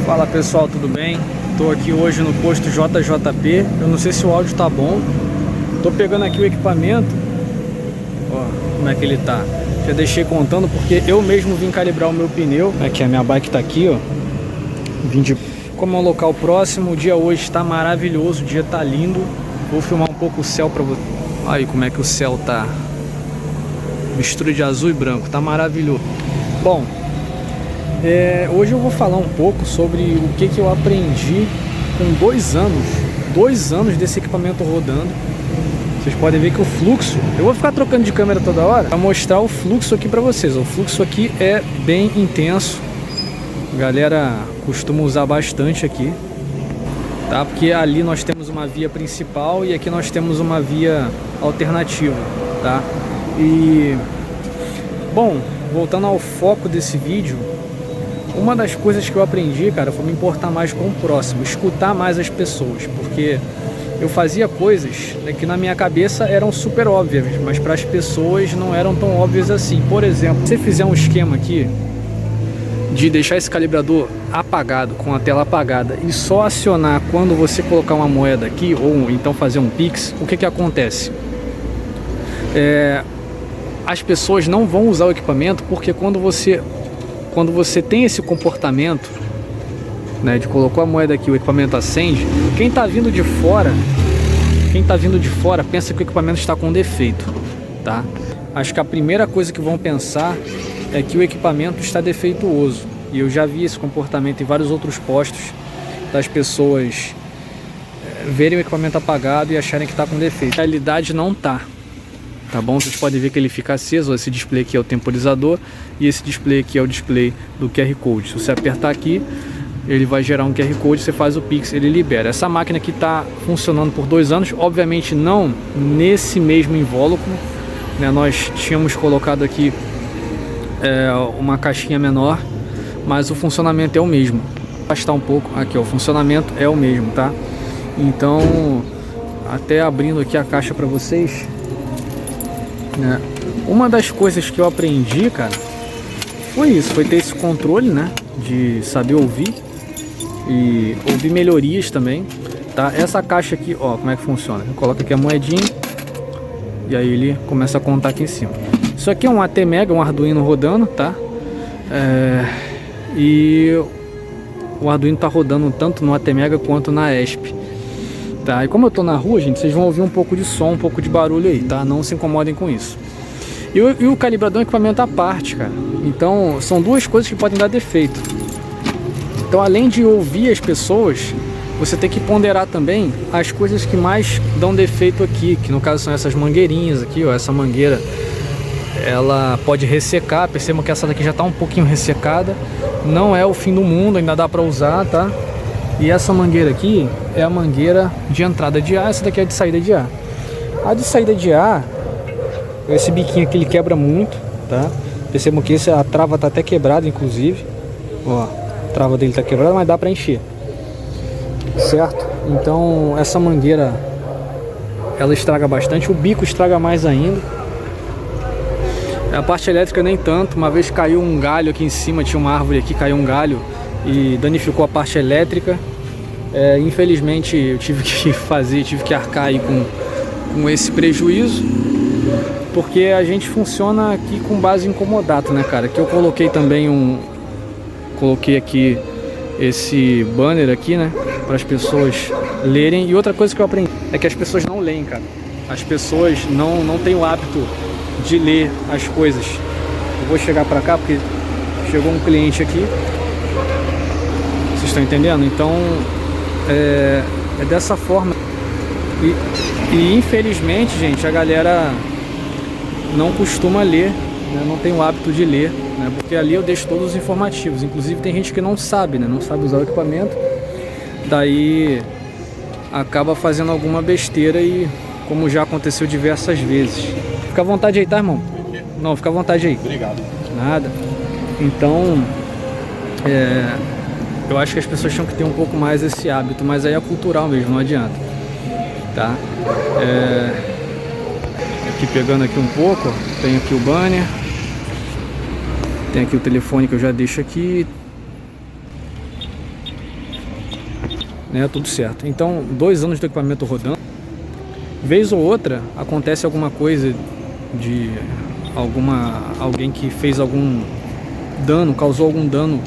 Fala pessoal, tudo bem? Tô aqui hoje no posto JJP. Eu não sei se o áudio tá bom. Tô pegando aqui o equipamento. Ó, como é que ele tá. Já deixei contando porque eu mesmo vim calibrar o meu pneu. Aqui a minha bike tá aqui, ó. Vim de... Como é um local próximo, o dia hoje está maravilhoso, o dia tá lindo. Vou filmar um pouco o céu pra você. Olha aí como é que o céu tá. Mistura de azul e branco, tá maravilhoso. Bom, hoje eu vou falar um pouco sobre o que eu aprendi com 2 anos desse equipamento rodando. Vocês podem ver que o fluxo, eu vou ficar trocando de câmera toda hora para mostrar o fluxo aqui para vocês. O fluxo aqui é bem intenso, a galera costuma usar bastante aqui, tá? Porque ali nós temos uma via principal e aqui nós temos uma via alternativa, tá? E bom, voltando ao foco desse vídeo, uma das coisas que eu aprendi, cara, foi me importar mais com o próximo, escutar mais as pessoas, porque eu fazia coisas, né, que na minha cabeça eram super óbvias, mas para as pessoas não eram tão óbvias assim. Por exemplo, se você fizer um esquema aqui de deixar esse calibrador apagado, com a tela apagada, e só acionar quando você colocar uma moeda aqui, ou então fazer um Pix, o que acontece? As pessoas não vão usar o equipamento, porque quando você tem esse comportamento, né, de colocou a moeda aqui, o equipamento acende, quem está vindo de fora pensa que o equipamento está com defeito, tá? Acho que a primeira coisa que vão pensar é que o equipamento está defeituoso, e eu já vi esse comportamento em vários outros postos das pessoas verem o equipamento apagado e acharem que está com defeito. Na realidade não tá. Tá bom? Vocês podem ver que ele fica aceso. Esse display aqui é o temporizador e esse display aqui é o display do QR Code. Se você apertar aqui, ele vai gerar um QR Code, você faz o Pix, ele libera. Essa máquina aqui está funcionando por 2 anos, obviamente não nesse mesmo invólucro, né? Nós tínhamos colocado aqui uma caixinha menor, mas o funcionamento é o mesmo. Vou afastar um pouco, aqui ó, o funcionamento é o mesmo, tá? Então, até abrindo aqui a caixa para vocês, né? Uma das coisas que eu aprendi, cara, foi ter esse controle, né, de saber ouvir e ouvir melhorias também, tá? Essa caixa aqui, ó, como é que funciona? Eu coloco aqui a moedinha e aí ele começa a contar aqui em cima. Isso aqui é um ATmega, um Arduino rodando, tá? E o Arduino tá rodando tanto no ATmega quanto na ESP. Tá, e como eu tô na rua, gente, vocês vão ouvir um pouco de som, um pouco de barulho aí, tá? Não se incomodem com isso. E o calibrador é um equipamento à parte, cara. Então, são 2 coisas que podem dar defeito. Então, além de ouvir as pessoas, você tem que ponderar também as coisas que mais dão defeito aqui, que no caso são essas mangueirinhas aqui, ó. Essa mangueira, ela pode ressecar. Percebam que essa daqui já tá um pouquinho ressecada. Não é o fim do mundo, ainda dá pra usar, tá? E essa mangueira aqui é a mangueira de entrada de ar, essa daqui é de saída de ar. A de saída de ar, esse biquinho aqui ele quebra muito, tá? Percebam que a trava tá até quebrada, inclusive. Ó, a trava dele tá quebrada, mas dá pra encher, certo? Então essa mangueira, ela estraga bastante, o bico estraga mais ainda. A parte elétrica nem tanto. Uma vez caiu um galho aqui em cima, tinha uma árvore aqui, caiu um galho e danificou a parte elétrica. Infelizmente eu tive que arcar aí com esse prejuízo, porque a gente funciona aqui com base em comodato, né, cara? Que eu coloquei também coloquei aqui esse banner aqui, né, para as pessoas lerem. E outra coisa que eu aprendi é que as pessoas não leem, cara. As pessoas não têm o hábito de ler as coisas. Eu vou chegar para cá porque chegou um cliente aqui. Vocês estão entendendo? Então é dessa forma. E infelizmente, gente, a galera não costuma ler, né? Não tem o hábito de ler, né? Porque ali eu deixo todos os informativos. Inclusive tem gente que não sabe, né? Não sabe usar o equipamento, daí acaba fazendo alguma besteira, e como já aconteceu diversas vezes. Fica à vontade aí, tá, irmão? Não, fica à vontade aí. Obrigado. Nada. Então eu acho que as pessoas tinham que ter um pouco mais esse hábito, mas aí é cultural mesmo, não adianta, tá? Aqui pegando aqui um pouco, tem aqui o banner, tem aqui o telefone que eu já deixo aqui, né, tudo certo. Então, 2 anos do equipamento rodando, vez ou outra acontece alguma coisa de alguém que fez algum dano, causou algum dano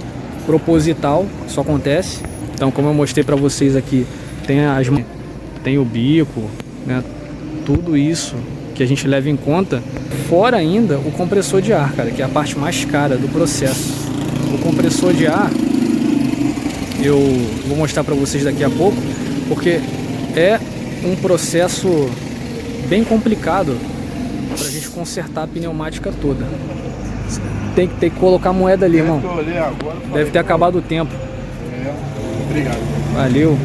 proposital, isso acontece. Então, como eu mostrei para vocês aqui, tem o bico, né, tudo isso que a gente leva em conta, fora ainda o compressor de ar, cara, que é a parte mais cara do processo. O compressor de ar eu vou mostrar para vocês daqui a pouco, porque é um processo bem complicado para a gente consertar a pneumática toda. Tem que colocar moeda ali, irmão. Deve ter acabado o tempo. Obrigado. Valeu.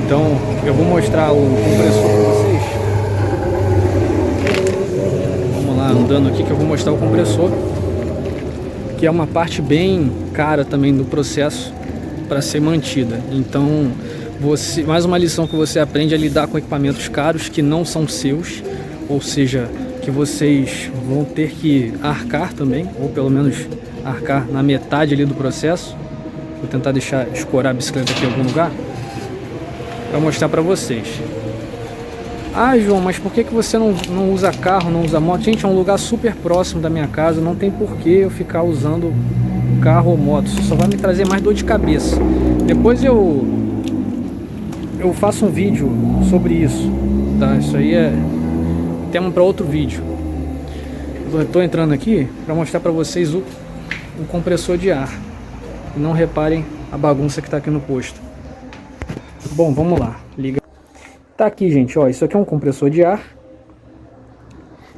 Então eu vou mostrar o compressor para vocês. Vamos lá, andando aqui que eu vou mostrar o compressor, que é uma parte bem cara também do processo para ser mantida. Então, mais uma lição que você aprende é lidar com equipamentos caros que não são seus, ou seja, que vocês vão ter que arcar também, ou pelo menos arcar na metade ali do processo. Vou tentar escorar a bicicleta aqui em algum lugar para mostrar para vocês. Ah, João, mas por que você não usa carro, não usa moto? Gente, é um lugar super próximo da minha casa, não tem por que eu ficar usando carro ou moto, só vai me trazer mais dor de cabeça. Depois eu faço um vídeo sobre isso, tá? Isso aí é tema para outro vídeo. Eu tô entrando aqui para mostrar para vocês o compressor de ar. E não reparem a bagunça que tá aqui no posto. Bom, vamos lá, liga. Tá aqui, gente, ó, isso aqui é um compressor de ar.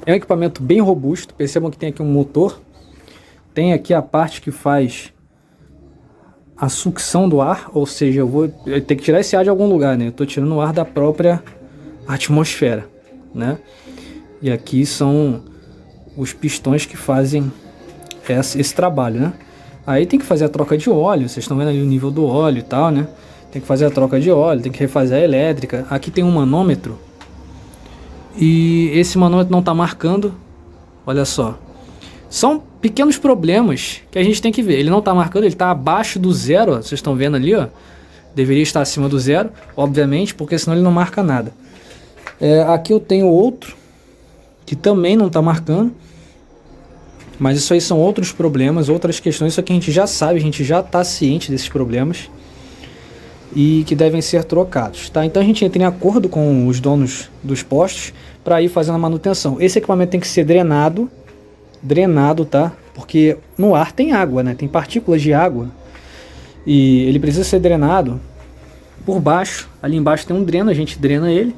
É um equipamento bem robusto. Percebam que tem aqui um motor. Tem aqui a parte que faz a sucção do ar, ou seja, eu tenho que tirar esse ar de algum lugar, né? Eu tô tirando o ar da própria atmosfera, né? E aqui são os pistões que fazem esse trabalho, né? Aí tem que fazer a troca de óleo. Vocês estão vendo ali o nível do óleo e tal, né? Tem que fazer a troca de óleo, tem que refazer a elétrica. Aqui tem um manômetro e esse manômetro não está marcando. Olha só, são pequenos problemas que a gente tem que ver. Ele não está marcando, ele está abaixo do zero, ó. Vocês estão vendo ali, ó. Deveria estar acima do zero, obviamente, porque senão ele não marca nada. Aqui eu tenho outro que também não está marcando, mas isso aí são outros problemas, outras questões. Isso aqui a gente já sabe, a gente já está ciente desses problemas e que devem ser trocados, tá? Então a gente entra em acordo com os donos dos postos para ir fazendo a manutenção. Esse equipamento tem que ser drenado, tá? Porque no ar tem água, né? Tem partículas de água e ele precisa ser drenado por baixo. Ali embaixo tem um dreno, a gente drena ele,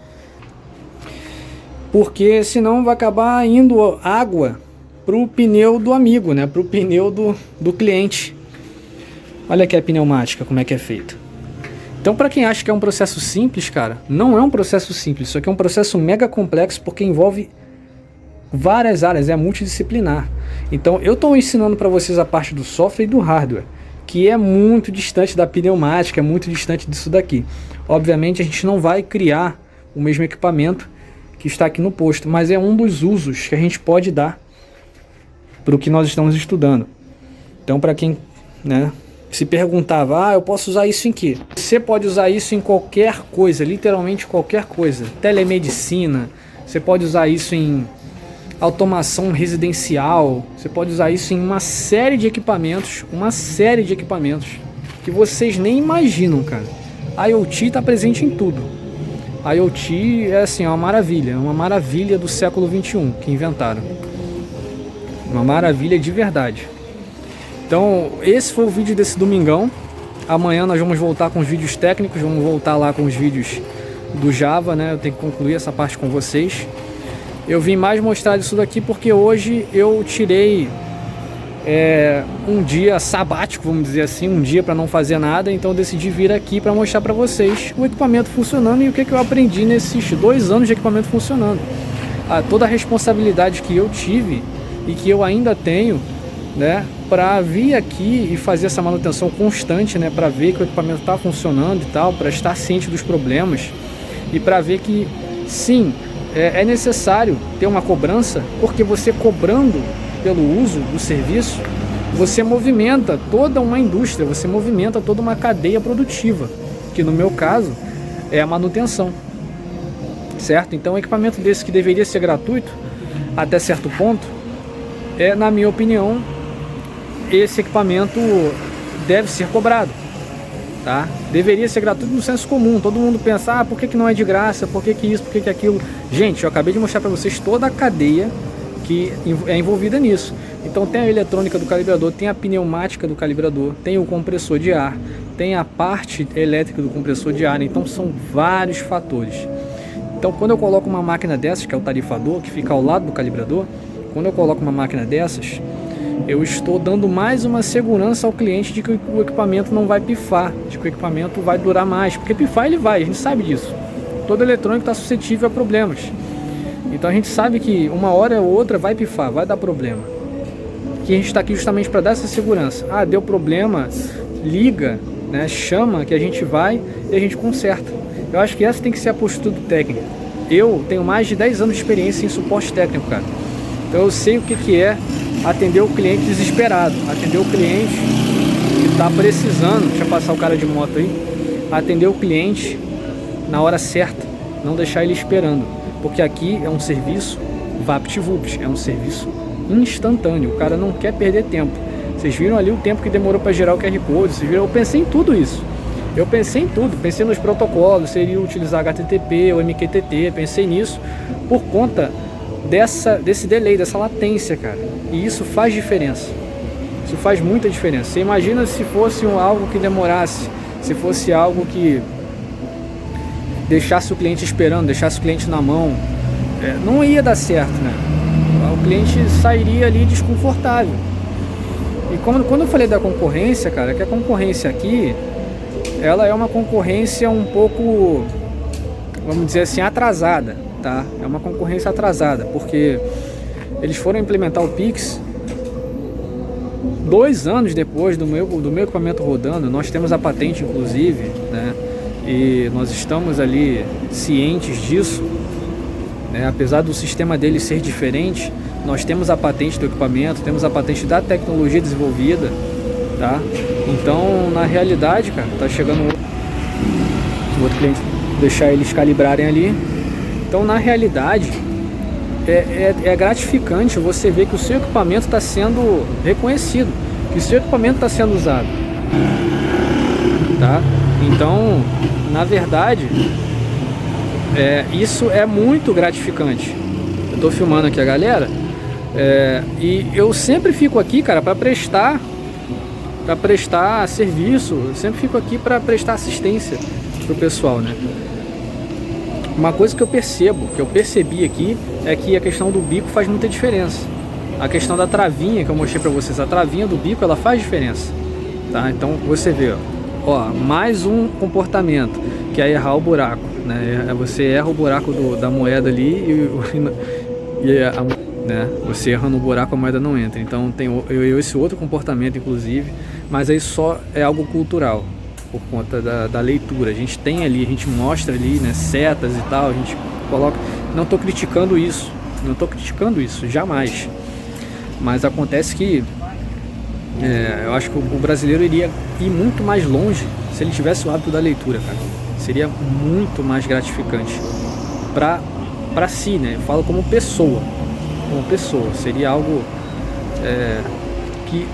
porque senão vai acabar indo água pro pneu do amigo, né? Pro pneu do cliente. Olha aqui a pneumática, como é que é feita. Então, para quem acha que é um processo simples, cara, não é um processo simples. Isso aqui é um processo mega complexo porque envolve várias áreas, é multidisciplinar. Então, eu estou ensinando para vocês a parte do software e do hardware, que é muito distante da pneumática, é muito distante disso daqui. Obviamente, a gente não vai criar o mesmo equipamento que está aqui no posto, mas é um dos usos que a gente pode dar para o que nós estamos estudando. Então, para quem, né, se perguntava, eu posso usar isso em quê? Você pode usar isso em qualquer coisa, literalmente qualquer coisa. Telemedicina, você pode usar isso em automação residencial, você pode usar isso em uma série de equipamentos, que vocês nem imaginam, cara. A IoT está presente em tudo. A IoT é assim, uma maravilha do século 21 que inventaram. Uma maravilha de verdade. Então, esse foi o vídeo desse domingão. Amanhã nós vamos voltar com os vídeos técnicos, vamos voltar lá com os vídeos do Java, né? Eu tenho que concluir essa parte com vocês. Eu vim mais mostrar isso daqui porque hoje eu tirei um dia sabático, vamos dizer assim, um dia para não fazer nada. Então eu decidi vir aqui para mostrar para vocês o equipamento funcionando e o que eu aprendi nesses 2 anos de equipamento funcionando. Toda a responsabilidade que eu tive e que eu ainda tenho, né, para vir aqui e fazer essa manutenção constante, né, para ver que o equipamento está funcionando e tal, para estar ciente dos problemas e para ver que sim, é necessário ter uma cobrança, porque você cobrando pelo uso do serviço, você movimenta toda uma indústria, você movimenta toda uma cadeia produtiva, que no meu caso é a manutenção, certo? Então um equipamento desse que deveria ser gratuito até certo ponto, na minha opinião, esse equipamento deve ser cobrado, tá? Deveria ser gratuito no senso comum. Todo mundo pensa, por que não é de graça, por que isso, por que aquilo. Gente, eu acabei de mostrar para vocês toda a cadeia que é envolvida nisso. Então tem a eletrônica do calibrador, tem a pneumática do calibrador, tem o compressor de ar, tem a parte elétrica do compressor de ar. Então são vários fatores. Então quando eu coloco uma máquina dessas, que é o tarifador, que fica ao lado do calibrador, quando eu coloco uma máquina dessas, eu estou dando mais uma segurança ao cliente de que o equipamento não vai pifar, de que o equipamento vai durar mais, porque pifar ele vai, a gente sabe disso. Todo eletrônico está suscetível a problemas. Então a gente sabe que uma hora ou outra vai pifar, vai dar problema. E a gente está aqui justamente para dar essa segurança. Deu problema, liga, né, chama que a gente vai e a gente conserta. Eu acho que essa tem que ser a postura do técnico. Eu tenho mais de 10 anos de experiência em suporte técnico, cara. Então eu sei o que é atender o cliente desesperado, atender o cliente que está precisando, deixa eu passar o cara de moto aí, atender o cliente na hora certa, não deixar ele esperando, porque aqui é um serviço VaptVupt, é um serviço instantâneo, o cara não quer perder tempo. Vocês viram ali o tempo que demorou para gerar o QR Code, vocês viram? Eu pensei em tudo isso, eu pensei em tudo, pensei nos protocolos, seria utilizar HTTP ou MQTT, pensei nisso por conta desse delay, dessa latência, cara. E isso faz diferença. Isso faz muita diferença. Você imagina se fosse algo que demorasse, se fosse algo que deixasse o cliente esperando, deixasse o cliente na mão, não ia dar certo, né? O cliente sairia ali desconfortável. E quando eu falei da concorrência, cara, que a concorrência aqui, ela é uma concorrência um pouco, vamos dizer assim, atrasada. Tá? É uma concorrência atrasada, porque eles foram implementar o Pix 2 anos depois do meu equipamento rodando. Nós temos a patente, inclusive, né? E nós estamos ali cientes disso, né? Apesar do sistema dele ser diferente, nós temos a patente do equipamento, temos a patente da tecnologia desenvolvida, tá? Então, na realidade, cara, tá chegando outro cliente, deixar eles calibrarem ali. Então, na realidade, é gratificante você ver que o seu equipamento está sendo reconhecido, que o seu equipamento está sendo usado, tá? Então, na verdade, isso é muito gratificante. Eu estou filmando aqui a galera, e eu sempre fico aqui, cara, para prestar serviço, eu sempre fico aqui para prestar assistência pro pessoal, né? Uma coisa que eu percebi aqui, é que a questão do bico faz muita diferença. A questão da travinha que eu mostrei para vocês, a travinha do bico, ela faz diferença, tá? Então você vê, ó, mais um comportamento que é errar o buraco, né? Você erra o buraco da moeda ali né? Você erra no buraco, a moeda não entra. Então tem esse outro comportamento, inclusive, mas aí só é algo cultural, por conta da leitura. A gente tem ali, a gente mostra ali, né, setas e tal, a gente coloca. Não estou criticando isso, jamais. Mas acontece que eu acho que o brasileiro iria ir muito mais longe se ele tivesse o hábito da leitura, cara. Seria muito mais gratificante para si, né? Eu falo como pessoa, seria algo que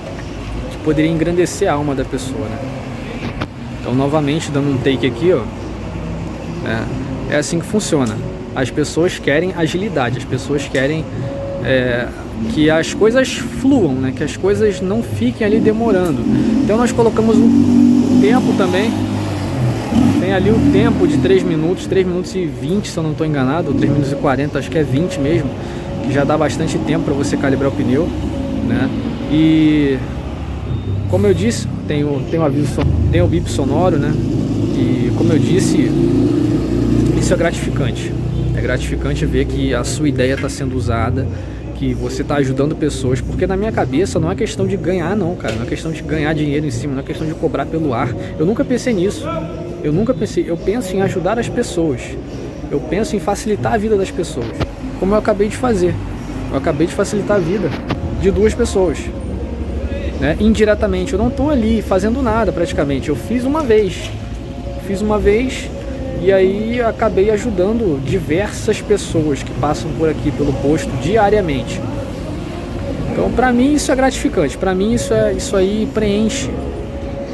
poderia engrandecer a alma da pessoa, né? Então, novamente, dando um take aqui, ó, é assim que funciona. As pessoas querem agilidade, as pessoas querem que as coisas fluam, né? Que as coisas não fiquem ali demorando. Então, nós colocamos um tempo também. Tem ali o tempo de 3 minutos e 20, se eu não estou enganado, ou 3 minutos e 40, acho que é 20 mesmo, que já dá bastante tempo para você calibrar o pneu, né? E como eu disse, tem o aviso, tem o bip sonoro, né? E como eu disse, isso é gratificante. É gratificante ver que a sua ideia está sendo usada, que você está ajudando pessoas, porque na minha cabeça não é questão de ganhar não, cara, não é questão de ganhar dinheiro em cima, não é questão de cobrar pelo ar. Eu nunca pensei nisso. Eu penso em ajudar as pessoas. Eu penso em facilitar a vida das pessoas. Como eu acabei de fazer. Eu acabei de facilitar a vida de 2 pessoas. né? Indiretamente, eu não estou ali fazendo nada praticamente. Eu fiz uma vez e aí acabei ajudando diversas pessoas que passam por aqui pelo posto diariamente. Então, para mim isso é gratificante. Para mim isso aí preenche.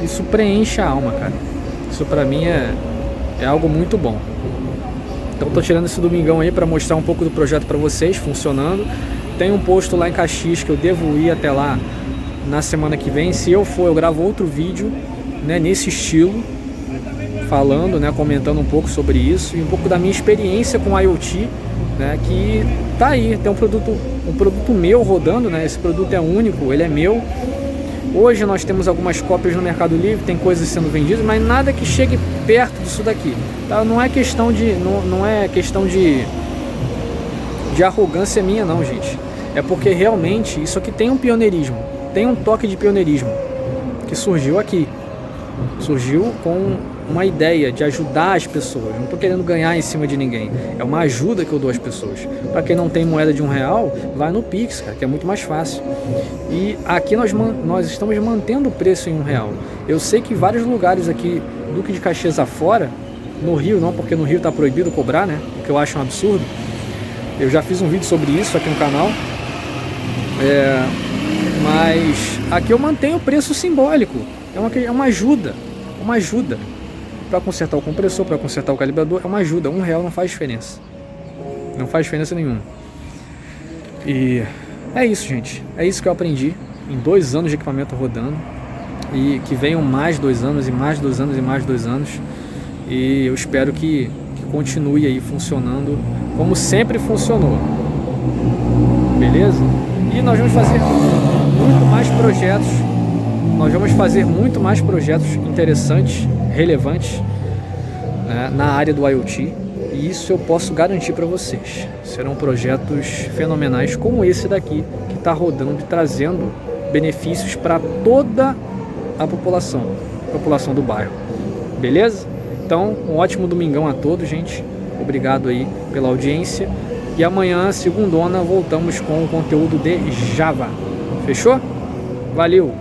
Isso preenche a alma, cara. Isso para mim é algo muito bom. Então, tô tirando esse domingão aí para mostrar um pouco do projeto para vocês funcionando. Tem um posto lá em Caxias que eu devo ir até lá na semana que vem. Se eu for, eu gravo outro vídeo, né, nesse estilo, falando, né, comentando um pouco sobre isso e um pouco da minha experiência com IoT, né, que tá aí, tem um produto meu rodando, né, esse produto é único, ele é meu. Hoje nós temos algumas cópias no Mercado Livre, tem coisas sendo vendidas, mas nada que chegue perto disso daqui, tá? Não é questão de arrogância minha não, gente. É porque realmente isso aqui tem um pioneirismo, tem um toque de pioneirismo que surgiu aqui. Surgiu com uma ideia de ajudar as pessoas. Não estou querendo ganhar em cima de ninguém. É uma ajuda que eu dou às pessoas. Para quem não tem moeda de R$1, vai no Pix, cara, que é muito mais fácil. E aqui nós estamos mantendo o preço em R$1. Eu sei que vários lugares aqui, Duque de Caxias afora, no Rio não, porque no Rio está proibido cobrar, né? O que eu acho um absurdo. Eu já fiz um vídeo sobre isso aqui no canal. Mas aqui eu mantenho o preço simbólico. É uma ajuda. Uma ajuda. Para consertar o compressor, para consertar o calibrador, é uma ajuda. R$1 não faz diferença. Não faz diferença nenhuma. E é isso, gente. É isso que eu aprendi em 2 anos de equipamento rodando. E que venham mais 2 anos, e mais 2 anos, e mais 2 anos. E eu espero que continue aí funcionando como sempre funcionou. Beleza? E nós vamos fazer muito mais projetos. Nós vamos fazer muito mais projetos interessantes, relevantes, né, na área do IoT. E isso eu posso garantir para vocês. Serão projetos fenomenais como esse daqui, que está rodando e trazendo benefícios para toda a população do bairro. Beleza? Então, um ótimo domingão a todos, gente. Obrigado aí pela audiência. E amanhã, segundona, voltamos com o conteúdo de Java. Fechou? Valeu!